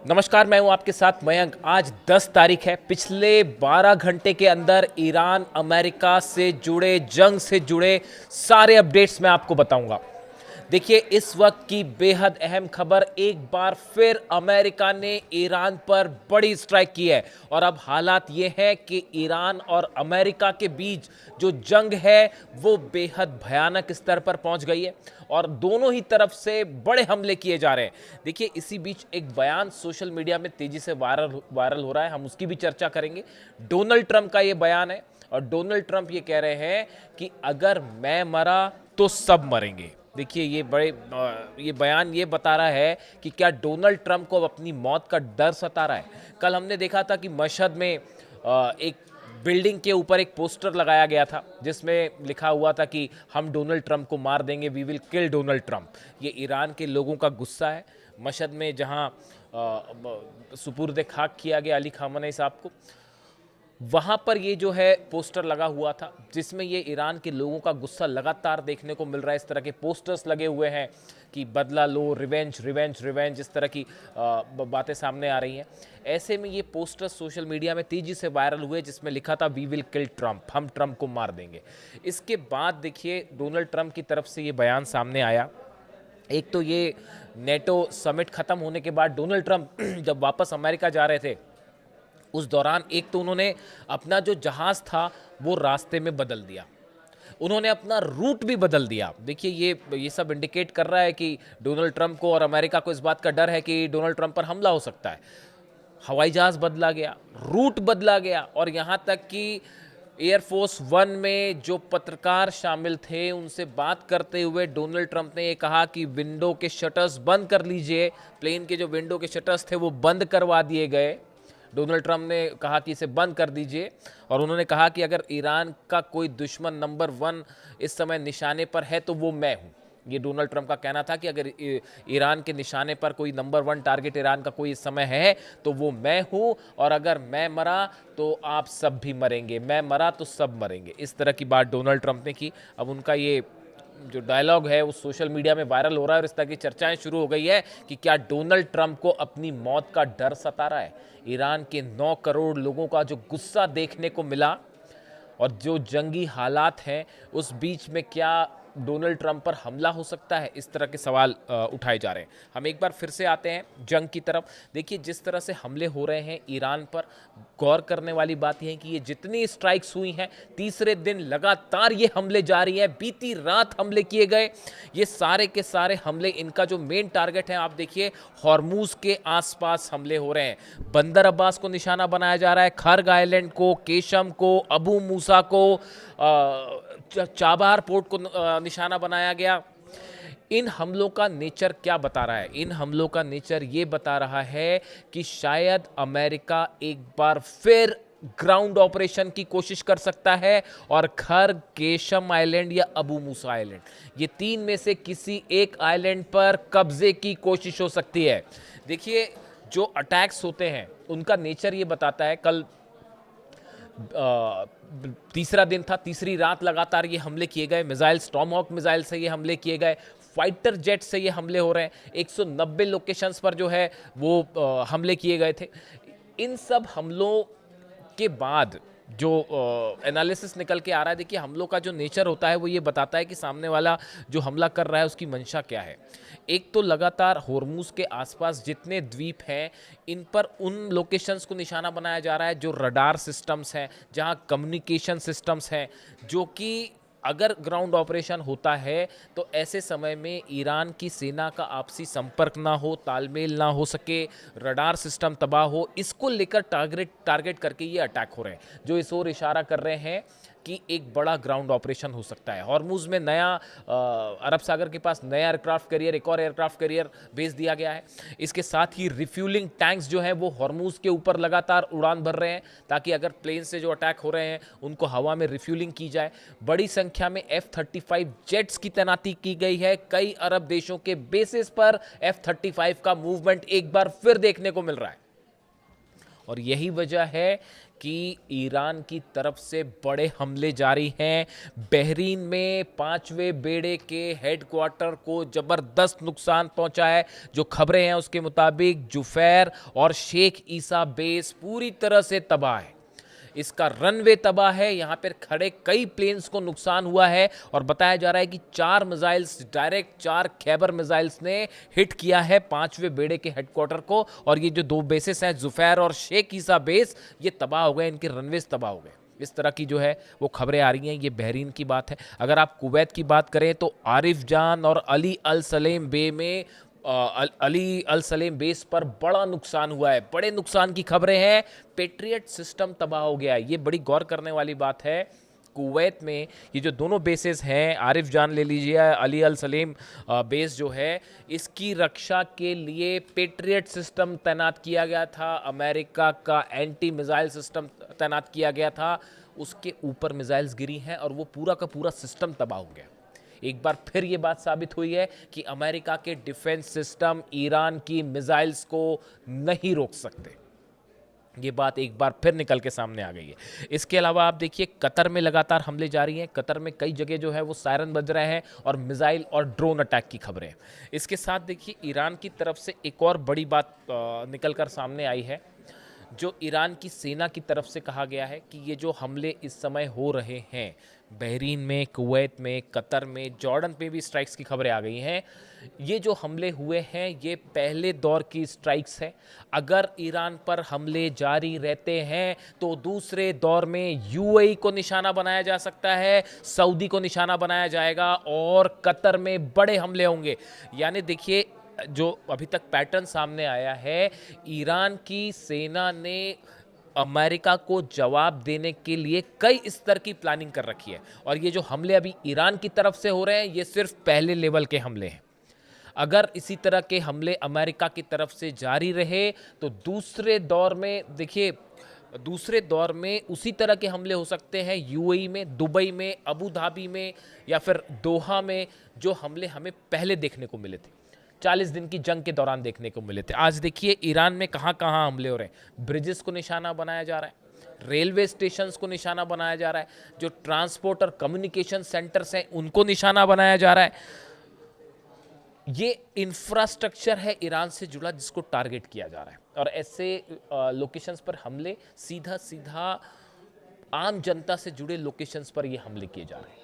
नमस्कार, मैं हूं आपके साथ मयंक। आज 10 तारीख है। पिछले 12 घंटे के अंदर ईरान अमेरिका से जुड़े, जंग से जुड़े सारे अपडेट्स मैं आपको बताऊंगा। देखिए, इस वक्त की बेहद अहम खबर, एक बार फिर अमेरिका ने ईरान पर बड़ी स्ट्राइक की है और अब हालात ये है कि ईरान और अमेरिका के बीच जो जंग है वो बेहद भयानक स्तर पर पहुंच गई है और दोनों ही तरफ से बड़े हमले किए जा रहे हैं। देखिए, इसी बीच एक बयान सोशल मीडिया में तेजी से वायरल हो रहा है, हम उसकी भी चर्चा करेंगे। डोनाल्ड ट्रंप का ये बयान है और डोनाल्ड ट्रंप ये कह रहे हैं कि अगर मैं मरा तो सब मरेंगे। देखिए, ये बयान ये बता रहा है कि क्या डोनाल्ड ट्रंप को अब अपनी मौत का डर सता रहा है। कल हमने देखा था कि मशहद में एक बिल्डिंग के ऊपर एक पोस्टर लगाया गया था जिसमें लिखा हुआ था कि हम डोनाल्ड ट्रंप को मार देंगे, we will kill Donald Trump. ये ईरान के लोगों का गुस्सा है। मशहद में जहां सुपुर्द खाक किया गया अली खामनेई साहब को, वहां पर ये जो है पोस्टर लगा हुआ था जिसमें ये ईरान के लोगों का गुस्सा लगातार देखने को मिल रहा है। इस तरह के पोस्टर्स लगे हुए हैं कि बदला लो, रिवेंज रिवेंज रिवेंज, इस तरह की बातें सामने आ रही हैं। ऐसे में ये पोस्टर्स सोशल मीडिया में तेजी से वायरल हुए जिसमें लिखा था वी विल किल ट्रंप, हम ट्रंप को मार देंगे। इसके बाद देखिए, डोनाल्ड ट्रंप की तरफ से ये बयान सामने आया। एक तो ये नेटो समिट खत्म होने के बाद डोनाल्ड ट्रंप जब वापस अमेरिका जा रहे थे उस दौरान एक तो उन्होंने अपना जो जहाज था वो रास्ते में बदल दिया, उन्होंने अपना रूट भी बदल दिया। देखिए, ये सब इंडिकेट कर रहा है कि डोनाल्ड ट्रंप को और अमेरिका को इस बात का डर है कि डोनाल्ड ट्रंप पर हमला हो सकता है। हवाई जहाज बदला गया, रूट बदला गया और यहाँ तक कि एयरफोर्स वन में जो पत्रकार शामिल थे उनसे बात करते हुए डोनाल्ड ट्रंप ने ये कहा कि विंडो के शटर्स बंद कर लीजिए। प्लेन के जो विंडो के शटर्स थे वो बंद करवा दिए गए। डोनाल्ड ट्रंप ने कहा कि इसे बंद कर दीजिए और उन्होंने कहा कि अगर ईरान का कोई दुश्मन नंबर 1 इस समय निशाने पर है तो वो मैं हूं। ये डोनाल्ड ट्रंप का कहना था कि अगर ईरान के निशाने पर कोई नंबर 1 टारगेट ईरान का कोई इस समय है तो वो मैं हूं और अगर मैं मरा तो आप सब भी मरेंगे, मैं मरा तो सब मरेंगे। इस तरह की बात डोनाल्ड ट्रंप ने की। अब उनका ये जो डायलॉग है वो सोशल मीडिया में वायरल हो रहा है और इस तरह की चर्चाएं शुरू हो गई है कि क्या डोनाल्ड ट्रंप को अपनी मौत का डर सता रहा है। ईरान के 9 करोड़ लोगों का जो गुस्सा देखने को मिला और जो जंगी हालात हैं उस बीच में क्या डोनाल्ड ट्रंप पर हमला हो सकता है, इस तरह के सवाल उठाए जा रहे हैं। हम एक बार फिर से आते हैं जंग की तरफ। देखिए, जिस तरह से हमले हो रहे हैं ईरान पर, गौर करने वाली बात यह है कि ये जितनी स्ट्राइक्स हुई हैं, तीसरे दिन लगातार ये हमले जारी हैं। बीती रात हमले किए गए। ये सारे के सारे हमले, इनका जो मेन टारगेट है, आप देखिए हॉर्मूज के आसपास हमले हो रहे हैं। बंदर अब्बास को निशाना बनाया जा रहा है, खर्ग आइलैंड को, केशम को, अबू मूसा को, चाबार पोर्ट को निशाना बनाया गया। इन हमलों का नेचर क्या बता रहा है? इन हमलों का नेचर ये बता रहा है कि शायद अमेरिका एक बार फिर ग्राउंड ऑपरेशन की कोशिश कर सकता है और खर्ग, केशम आइलैंड या अबू मूसा आइलैंड, ये 3 में से किसी एक आइलैंड पर कब्जे की कोशिश हो सकती है। देखिए, जो अटैक्स होते हैं उनका नेचर ये बताता है। कल तीसरा दिन था, तीसरी रात लगातार ये हमले किए गए। मिसाइल, स्टॉर्महॉक मिसाइल से ये हमले किए गए, फाइटर जेट से ये हमले हो रहे हैं। 190 लोकेशंस पर जो है वो हमले किए गए थे। इन सब हमलों के बाद जो एनालिसिस निकल के आ रहा है, देखिए हमलों का जो नेचर होता है वो ये बताता है कि सामने वाला जो हमला कर रहा है उसकी मंशा क्या है। एक तो लगातार होर्मुज के आसपास जितने द्वीप हैं इन पर उन लोकेशंस को निशाना बनाया जा रहा है जो रडार सिस्टम्स हैं, जहां कम्युनिकेशन सिस्टम्स हैं, जो कि अगर ग्राउंड ऑपरेशन होता है तो ऐसे समय में ईरान की सेना का आपसी संपर्क ना हो, तालमेल ना हो सके, रडार सिस्टम तबाह हो, इसको लेकर टारगेट करके ये अटैक हो रहे हैं, जो इस ओर इशारा कर रहे हैं कि एक बड़ा ग्राउंड ऑपरेशन हो सकता है। हॉर्मुज में नया अरब सागर के पास नया एयरक्राफ्ट कैरियर, एक और एयरक्राफ्ट कैरियर भेज दिया गया है। इसके साथ ही रिफ्यूलिंग टैंक्स जो हैं वो हॉर्मुज के ऊपर लगातार उड़ान भर रहे हैं ताकि अगर प्लेन से जो अटैक हो रहे हैं उनको हवा में रिफ्यूलिंग की जाए। बड़ी संख्या में F-35 जेट्स की तैनाती की गई है। कई अरब देशों के बेसिस पर F-35 का मूवमेंट एक बार फिर देखने को मिल रहा है। और यही वजह है कि ईरान की तरफ से बड़े हमले जारी हैं। बहरीन में 5वें बेड़े के हेडक्वार्टर को जबरदस्त नुकसान पहुंचा है। जो खबरें हैं उसके मुताबिक जुफैर और शेख ईसा बेस पूरी तरह से तबाह है। इसका रनवे तबाह है, यहाँ पर खड़े कई प्लेन्स को नुकसान हुआ है और बताया जा रहा है कि 4 मिसाइल्स डायरेक्ट 4 खैबर मिसाइल्स ने हिट किया है 5वें बेड़े के हेडक्वार्टर को। और ये जो 2 बेसेस हैं जुफैर और शेख ईसा बेस, ये तबाह हो गए, इनके रनवेज तबाह हो गए। इस तरह की जो है वो खबरें आ रही हैं। ये बहरीन की बात है। अगर आप कुवैत की बात करें तो आरिफ जान और अली अल सलेम बे में अली अल सलेम बेस पर बड़ा नुकसान हुआ है। बड़े नुकसान की खबरें हैं। पेट्रियट सिस्टम तबाह हो गया है। ये बड़ी गौर करने वाली बात है। कुवैत में ये जो दोनों बेसेस हैं, आरिफ जान ले लीजिए, अली अल सलेम बेस जो है, इसकी रक्षा के लिए पेट्रियट सिस्टम तैनात किया गया था। अमेरिका का एंटी मिसाइल सिस्टम तैनात किया गया था। उसके ऊपर मिसाइल्स गिरी हैं और वो पूरा का पूरा सिस्टम तबाह हो गया। एक बार फिर ये बात साबित हुई है कि अमेरिका के डिफेंस सिस्टम ईरान की मिसाइल्स को नहीं रोक सकते। ये बात एक बार फिर निकल के सामने आ गई है। इसके अलावा आप देखिए कतर में लगातार हमले जारी हैं। कतर में कई जगह जो है वो सायरन बज रहे हैं और मिसाइल और ड्रोन अटैक की खबरें। इसके साथ देखिए ईरान की तरफ से एक और बड़ी बात निकल कर सामने आई है। जो ईरान की सेना की तरफ से कहा गया है कि ये जो हमले इस समय हो रहे हैं, बहरीन में, कुवैत में, कतर में, जॉर्डन पे भी स्ट्राइक्स की खबरें आ गई हैं। ये जो हमले हुए हैं ये पहले दौर की स्ट्राइक्स है। अगर ईरान पर हमले जारी रहते हैं तो दूसरे दौर में यूएई को निशाना बनाया जा सकता है, सऊदी को निशाना बनाया जाएगा और कतर में बड़े हमले होंगे। यानी देखिए जो अभी तक पैटर्न सामने आया है, ईरान की सेना ने अमेरिका को जवाब देने के लिए कई स्तर की प्लानिंग कर रखी है। और ये जो हमले अभी ईरान की तरफ से हो रहे हैं ये सिर्फ पहले लेवल के हमले हैं। अगर इसी तरह के हमले अमेरिका की तरफ से जारी रहे तो दूसरे दौर में देखिए, दूसरे दौर में उसी तरह के हमले हो सकते हैं यूएई में, दुबई में, अबू धाबी में या फिर दोहा में, जो हमले हमें पहले देखने को मिले थे, 40 दिन की जंग के दौरान देखने को मिले थे। आज देखिए ईरान में कहाँ कहाँ हमले हो रहे हैं। ब्रिजेस को निशाना बनाया जा रहा है, रेलवे स्टेशंस को निशाना बनाया जा रहा है, जो ट्रांसपोर्ट और कम्युनिकेशन सेंटर्स हैं उनको निशाना बनाया जा रहा है। ये इंफ्रास्ट्रक्चर है ईरान से जुड़ा जिसको टारगेट किया जा रहा है। और ऐसे लोकेशंस पर हमले सीधा सीधा आम जनता से जुड़े लोकेशंस पर ये हमले किए जा रहे हैं।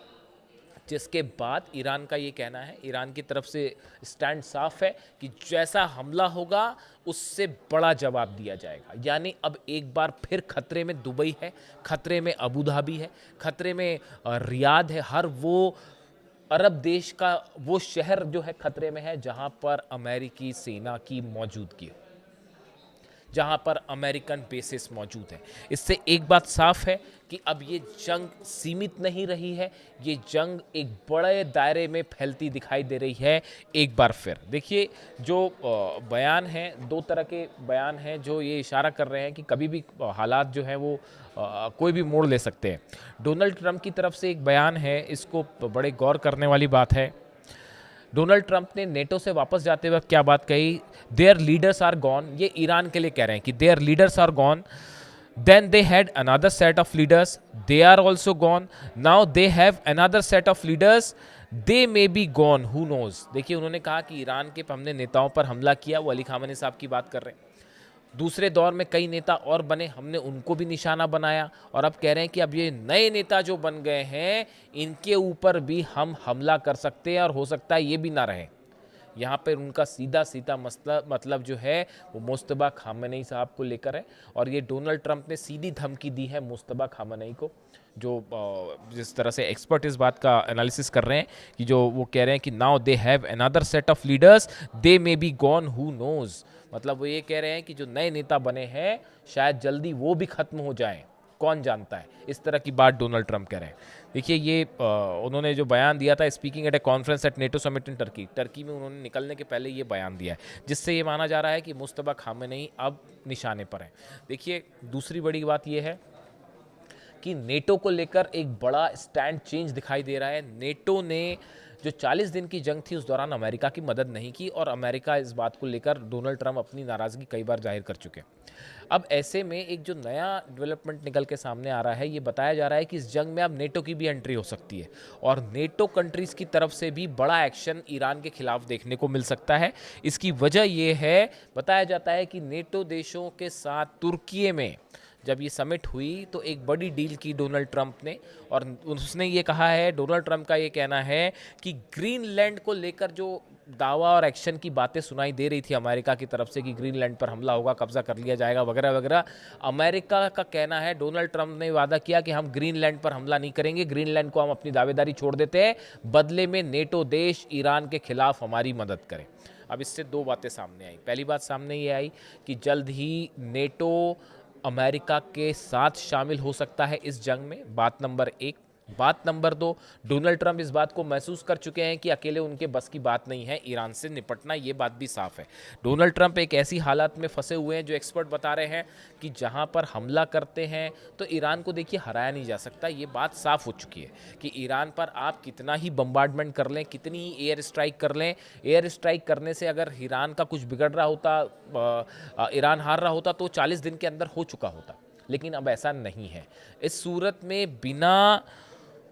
जिसके बाद ईरान का ये कहना है, ईरान की तरफ से स्टैंड साफ है कि जैसा हमला होगा उससे बड़ा जवाब दिया जाएगा। यानी अब एक बार फिर खतरे में दुबई है, खतरे में अबू धाबी है, खतरे में रियाद है। हर वो अरब देश का वो शहर जो है खतरे में है जहां पर अमेरिकी सेना की मौजूदगी है, जहां पर अमेरिकन बेसिस मौजूद हैं। इससे एक बात साफ है कि अब ये जंग सीमित नहीं रही है, ये जंग एक बड़े दायरे में फैलती दिखाई दे रही है। एक बार फिर देखिए जो बयान हैं, 2 तरह के बयान हैं जो ये इशारा कर रहे हैं कि कभी भी हालात जो हैं वो कोई भी मोड़ ले सकते हैं। डोनाल्ड ट्रंप की तरफ से एक बयान है, इसको बड़े गौर करने वाली बात है। डोनाल्ड ट्रंप ने नेटो से वापस जाते वक्त क्या बात कही, देयर लीडर्स आर गॉन। ये ईरान के लिए कह रहे हैं कि their leaders are gone, then they had another set of leaders, they are also gone, now they have another set of leaders, they may be gone, who knows. देखिए उन्होंने कहा कि ईरान के हमने नेताओं पर हमला किया, वो अली खामेनी साहब की बात कर रहे हैं। दूसरे दौर में कई नेता और बने, हमने उनको भी निशाना बनाया और अब कह रहे हैं कि अब ये नए नेता जो बन गए हैं इनके ऊपर भी हम हमला कर सकते हैं और हो सकता है ये भी ना रहे। यहाँ पर उनका सीधा सीधा मतलब जो है वो मुस्तबा खामेनी साहब को लेकर है। और ये डोनाल्ड ट्रंप ने सीधी धमकी दी है मुस्तबा खामेनी को, जो जिस तरह से एक्सपर्ट इस बात का एनालिसिस कर रहे हैं कि जो वो कह रहे हैं कि now they have another set of leaders, they may be gone, who knows. मतलब वो ये कह रहे हैं कि जो नए नेता बने हैं शायद जल्दी वो भी खत्म हो जाएं, कौन जानता है। इस तरह की बात डोनाल्ड ट्रंप कह रहे हैं। देखिए ये उन्होंने जो बयान दिया था, speaking at a conference at NATO summit in Turkey में उन्होंने निकलने के पहले ये बयान दिया है, जिससे ये माना जा रहा है कि मुस्तबा खामेनी अब निशाने पर हैं। देखिए दूसरी बड़ी बात ये है कि नेटो को लेकर एक बड़ा स्टैंड चेंज दिखाई दे रहा है। नेटो ने जो 40 दिन की जंग थी उस दौरान अमेरिका की मदद नहीं की और अमेरिका इस बात को लेकर डोनाल्ड ट्रंप अपनी नाराज़गी कई बार जाहिर कर चुके हैं। अब ऐसे में एक जो नया डेवलपमेंट निकल के सामने आ रहा है, ये बताया जा रहा है कि इस जंग में अब नेटो की भी एंट्री हो सकती है और नेटो कंट्रीज़ की तरफ से भी बड़ा एक्शन ईरान के खिलाफ देखने को मिल सकता है। इसकी वजह ये है, बताया जाता है कि नेटो देशों के साथ तुर्की में जब ये समिट हुई तो एक बड़ी डील की डोनाल्ड ट्रंप ने और उसने ये कहा है, डोनाल्ड ट्रंप का ये कहना है कि ग्रीनलैंड को लेकर जो दावा और एक्शन की बातें सुनाई दे रही थी अमेरिका की तरफ से कि ग्रीनलैंड पर हमला होगा, कब्जा कर लिया जाएगा वगैरह वगैरह, अमेरिका का कहना है, डोनाल्ड ट्रंप ने वादा किया कि हम ग्रीनलैंड पर हमला नहीं करेंगे, ग्रीनलैंड को हम अपनी दावेदारी छोड़ देते हैं, बदले में नेटो देश ईरान के खिलाफ हमारी मदद करें। अब इससे दो बातें सामने आई। पहली बात सामने ये आई कि जल्द ही नेटो अमेरिका के साथ शामिल हो सकता है इस जंग में, बात नंबर एक। बात नंबर दो, डोनाल्ड ट्रंप इस बात को महसूस कर चुके हैं कि अकेले उनके बस की बात नहीं है ईरान से निपटना, ये बात भी साफ है। डोनाल्ड ट्रंप एक ऐसी हालत में फंसे हुए हैं जो एक्सपर्ट बता रहे हैं कि जहां पर हमला करते हैं तो ईरान को देखिए हराया नहीं जा सकता। ये बात साफ हो चुकी है कि ईरान पर आप कितना ही बम्बार्डमेंट कर लें, कितनी ही एयर स्ट्राइक कर लें, एयर स्ट्राइक करने से अगर ईरान का कुछ बिगड़ रहा होता, ईरान हार रहा होता तो 40 दिन के अंदर हो चुका होता। लेकिन अब ऐसा नहीं है। इस सूरत में बिना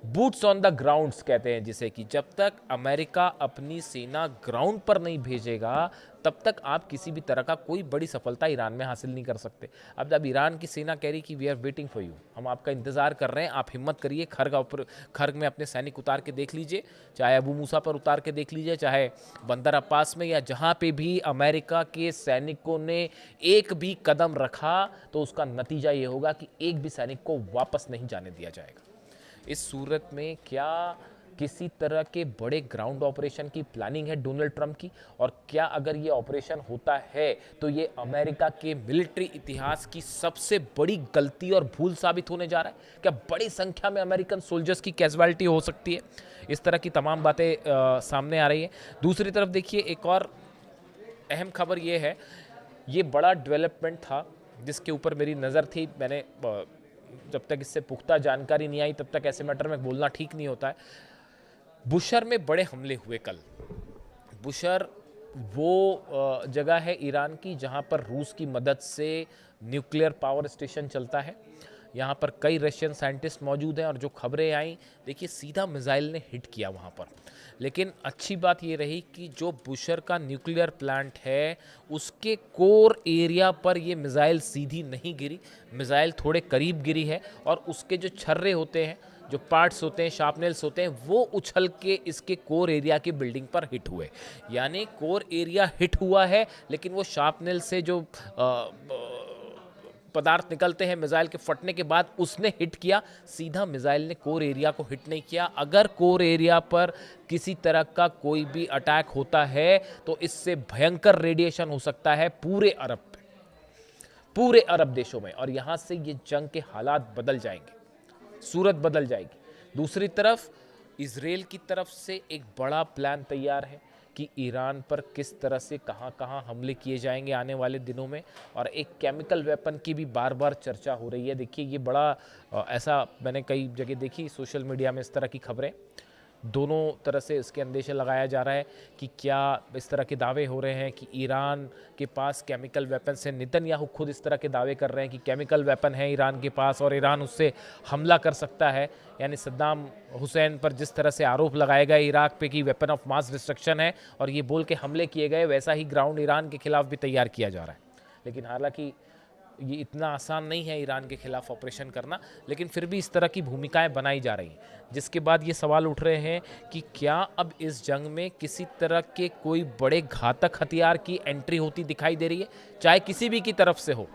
बूट्स ऑन द ग्राउंड्स कहते हैं जिसे, कि जब तक अमेरिका अपनी सेना ग्राउंड पर नहीं भेजेगा तब तक आप किसी भी तरह का कोई बड़ी सफलता ईरान में हासिल नहीं कर सकते। अब जब ईरान की सेना कह रही कि we are waiting for you, हम आपका इंतजार कर रहे हैं, आप हिम्मत करिए, खर्ग में अपने सैनिक उतार के देख लीजिए, चाहे अबू मूसा पर उतार के देख लीजिए, चाहे बंदर अब्बास में, या जहाँ पे भी अमेरिका के सैनिकों ने एक भी कदम रखा तो उसका नतीजा ये होगा कि एक भी सैनिक को वापस नहीं जाने दिया जाएगा। इस सूरत में क्या किसी तरह के बड़े ग्राउंड ऑपरेशन की प्लानिंग है डोनाल्ड ट्रंप की? और क्या अगर ये ऑपरेशन होता है तो ये अमेरिका के मिलिट्री इतिहास की सबसे बड़ी गलती और भूल साबित होने जा रहा है? क्या बड़ी संख्या में अमेरिकन सोल्जर्स की कैजुअलिटी हो सकती है? इस तरह की तमाम बातें सामने आ रही है। दूसरी तरफ देखिए, एक और अहम खबर ये है, ये बड़ा डेवलपमेंट था जिसके ऊपर मेरी नज़र थी। मैंने जब तक इससे पुख्ता जानकारी नहीं आई तब तक ऐसे मैटर में बोलना ठीक नहीं होता है। बुशर में बड़े हमले हुए कल। बुशर वो जगह है ईरान की जहां पर रूस की मदद से न्यूक्लियर पावर स्टेशन चलता है। यहाँ पर कई रशियन साइंटिस्ट मौजूद हैं और जो खबरें आई, देखिए सीधा मिसाइल ने हिट किया वहाँ पर। लेकिन अच्छी बात ये रही कि जो बुशर का न्यूक्लियर प्लांट है उसके कोर एरिया पर ये मिसाइल सीधी नहीं गिरी, मिसाइल थोड़े करीब गिरी है और उसके जो छर्रे होते हैं, जो पार्ट्स होते हैं, शार्पनेल्स होते हैं, वो उछल के इसके कोर एरिया की बिल्डिंग पर हिट हुए। यानी कोर एरिया हिट हुआ है लेकिन वो शार्पनेल से जो पदार्थ निकलते हैं मिसाइल के फटने के बाद उसने हिट किया, सीधा मिसाइल ने कोर एरिया को हिट नहीं किया। अगर कोर एरिया पर किसी तरह का कोई भी अटैक होता है तो इससे भयंकर रेडिएशन हो सकता है पूरे अरब पे, पूरे अरब देशों में, और यहां से ये जंग के हालात बदल जाएंगे, सूरत बदल जाएगी। दूसरी तरफ इजराइल की तरफ से एक बड़ा प्लान तैयार है कि ईरान पर किस तरह से कहां हमले किए जाएंगे आने वाले दिनों में, और एक केमिकल वेपन की भी बार बार चर्चा हो रही है। देखिए ये बड़ा ऐसा मैंने कई जगह देखी सोशल मीडिया में इस तरह की खबरें, दोनों तरह से इसके अंदेशा लगाया जा रहा है कि क्या इस तरह के दावे हो रहे हैं कि ईरान के पास केमिकल वेपन से, नेतन्याहू खुद इस तरह के दावे कर रहे हैं कि केमिकल वेपन है ईरान के पास और ईरान उससे हमला कर सकता है। यानी सद्दाम हुसैन पर जिस तरह से आरोप लगाए गए इराक पे कि वेपन ऑफ मास डिस्ट्रक्शन है और ये बोल के हमले किए गए, वैसा ही ग्राउंड ईरान के खिलाफ भी तैयार किया जा रहा है। लेकिन हालांकि ये इतना आसान नहीं है ईरान के खिलाफ ऑपरेशन करना, लेकिन फिर भी इस तरह की भूमिकाएं बनाई जा रही हैं, जिसके बाद ये सवाल उठ रहे हैं कि क्या अब इस जंग में किसी तरह के कोई बड़े घातक हथियार की एंट्री होती दिखाई दे रही है, चाहे किसी भी की तरफ से हो,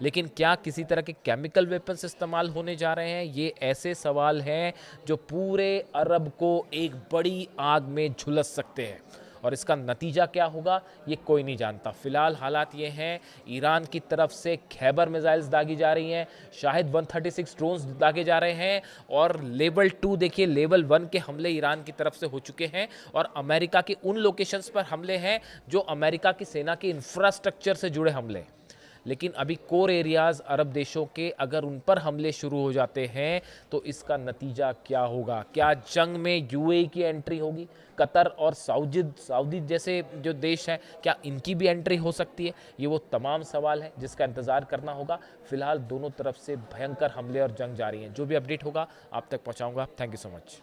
लेकिन क्या किसी तरह के केमिकल वेपन्स इस्तेमाल होने जा रहे हैं? ये ऐसे सवाल हैं जो पूरे अरब को एक बड़ी आग में झुलस सकते हैं, और इसका नतीजा क्या होगा ये कोई नहीं जानता। फिलहाल हालात ये हैं, ईरान की तरफ से खैबर मिसाइल्स दागी जा रही हैं, शाहिद 136 ड्रोन्स दागे जा रहे हैं, और लेवल 2 देखिए, लेवल 1 के हमले ईरान की तरफ से हो चुके हैं, और अमेरिका के उन लोकेशंस पर हमले हैं जो अमेरिका की सेना के इंफ्रास्ट्रक्चर से जुड़े हमले। लेकिन अभी कोर एरियाज़ अरब देशों के अगर उन पर हमले शुरू हो जाते हैं तो इसका नतीजा क्या होगा? क्या जंग में यूएई की एंट्री होगी? कतर और सऊदी जैसे जो देश हैं, क्या इनकी भी एंट्री हो सकती है? ये वो तमाम सवाल हैं जिसका इंतज़ार करना होगा। फिलहाल दोनों तरफ से भयंकर हमले और जंग जारी हैं। जो भी अपडेट होगा आप तक पहुँचाऊँगा। Thank you so much.